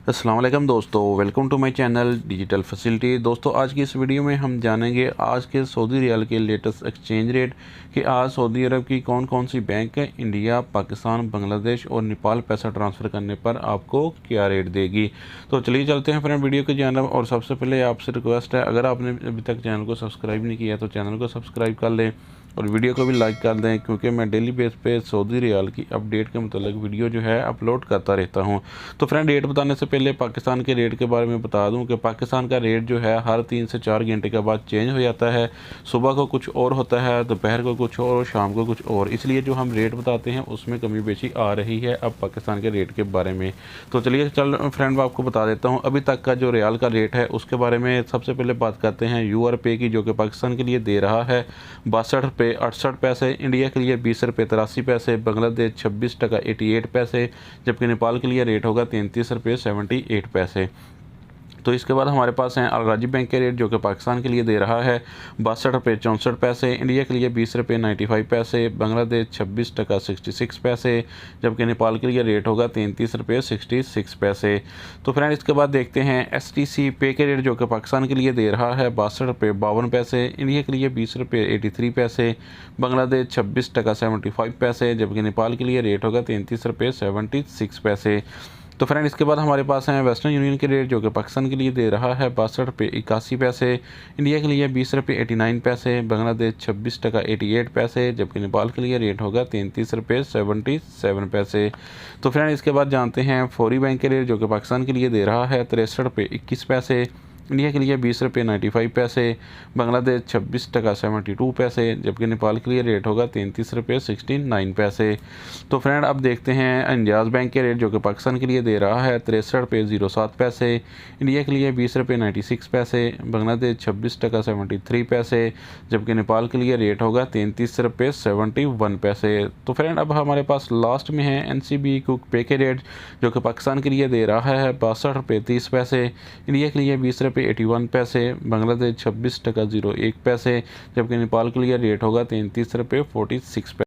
अस्सलाम वालेकुम दोस्तों, welcome to my channel digital facility. दोस्तों, आज की इस वीडियो में हम जानेंगे आज के सऊदी रियाल के लेटेस्ट एक्सचेंज रेट कि आज सऊदी अरब की कौन कौन सी बैंक इंडिया, पाकिस्तान, बांग्लादेश और नेपाल पैसा ट्रांसफ़र करने पर आपको क्या रेट देगी। तो चलिए चलते हैं फ्रेंड वीडियो की जानब। और सबसे पहले आपसे रिक्वेस्ट है, अगर आपने अभी तक चैनल को सब्सक्राइब नहीं किया तो चैनल को सब्सक्राइब कर लें और वीडियो को भी लाइक कर दें, क्योंकि मैं डेली बेस पे सऊदी रियाल की अपडेट के मतलब वीडियो जो है अपलोड करता रहता हूं। तो फ्रेंड, रेट बताने से पहले पाकिस्तान के रेट के बारे में बता दूं कि पाकिस्तान का रेट जो है हर 3 से 4 घंटे के बाद चेंज हो जाता है। सुबह को कुछ और होता है, दोपहर को कुछ और शाम को कुछ और, इसलिए जो हम रेट बताते हैं उसमें कमी बेशी आ रही है अब पाकिस्तान के रेट के बारे में। तो चलिए फ्रेंड, मैं आपको बता देता हूँ अभी तक का जो रियाल का रेट है उसके बारे में। सबसे पहले बात करते हैं UR पे की, जो कि पाकिस्तान के लिए दे रहा है 62 रुपये 68 पैसे, इंडिया के लिए 20 रुपये 83 पैसे, बांग्लादेश 26 टका 88 पैसे, जबकि नेपाल के लिए रेट होगा 33 रुपये 78 पैसे। तो इसके बाद हमारे पास हैं अलराजी बैंक के रेट, जो कि पाकिस्तान के लिए दे रहा है 62 रुपये 64 पैसे, इंडिया के लिए 20 रुपये 95 पैसे, बांग्लादेश 26 टका 66 पैसे, जबकि नेपाल के लिए रेट होगा 33 रुपये 66 पैसे। तो फ्रेंड, इसके बाद देखते हैं STC पे के रेट, जो कि पाकिस्तान के लिए दे रहा है 62 रुपये 52 पैसे, इंडिया के लिए 20 रुपये 83 पैसे, बांग्लादेश 26 टका 75 पैसे, जबकि नेपाल के लिए रेट होगा 33 रुपये 76 पैसे। तो फ्रेंड, इसके बाद हमारे पास हैं वेस्टर्न यूनियन के रेट, जो कि पाकिस्तान के लिए दे रहा है 62 रुपये 81 पैसे, इंडिया के लिए 20 रुपये 89 पैसे, बांग्लादेश 26 टका 88 पैसे, जबकि नेपाल के लिए रेट होगा 33 रुपये 77 पैसे। तो फ्रेंड, इसके बाद जानते हैं फौरी बैंक के रेट, जो कि पाकिस्तान के लिए दे रहा है 63 रुपये 21 पैसे, इंडिया के लिए 20 रुपये 95 पैसे, बांग्लादेश 26 टका 72 पैसे, जबकि नेपाल के लिए रेट होगा 33 रुपये 69 पैसे। तो फ्रेंड, अब देखते हैं अंजाज बैंक के रेट, जो कि पाकिस्तान के लिए दे रहा है 63 रुपये 07 पैसे, इंडिया के लिए 20 रुपये 96 पैसे, बांग्लादेश 26 टका 73 पैसे, जबकि नेपाल के लिए रेट होगा 33 रुपये 71 पैसे। तो फ्रेंड, अब हमारे पास लास्ट में है NCB कुक पे के रेट, जो कि पाकिस्तान के लिए दे रहा है 62 रुपये 30 पैसे, इंडिया के लिए 20 रुपये 81 पैसे, बांग्लादेश 26 टका 01 पैसे, जबकि नेपाल के लिए रेट होगा 33 रुपये 46 पैसे।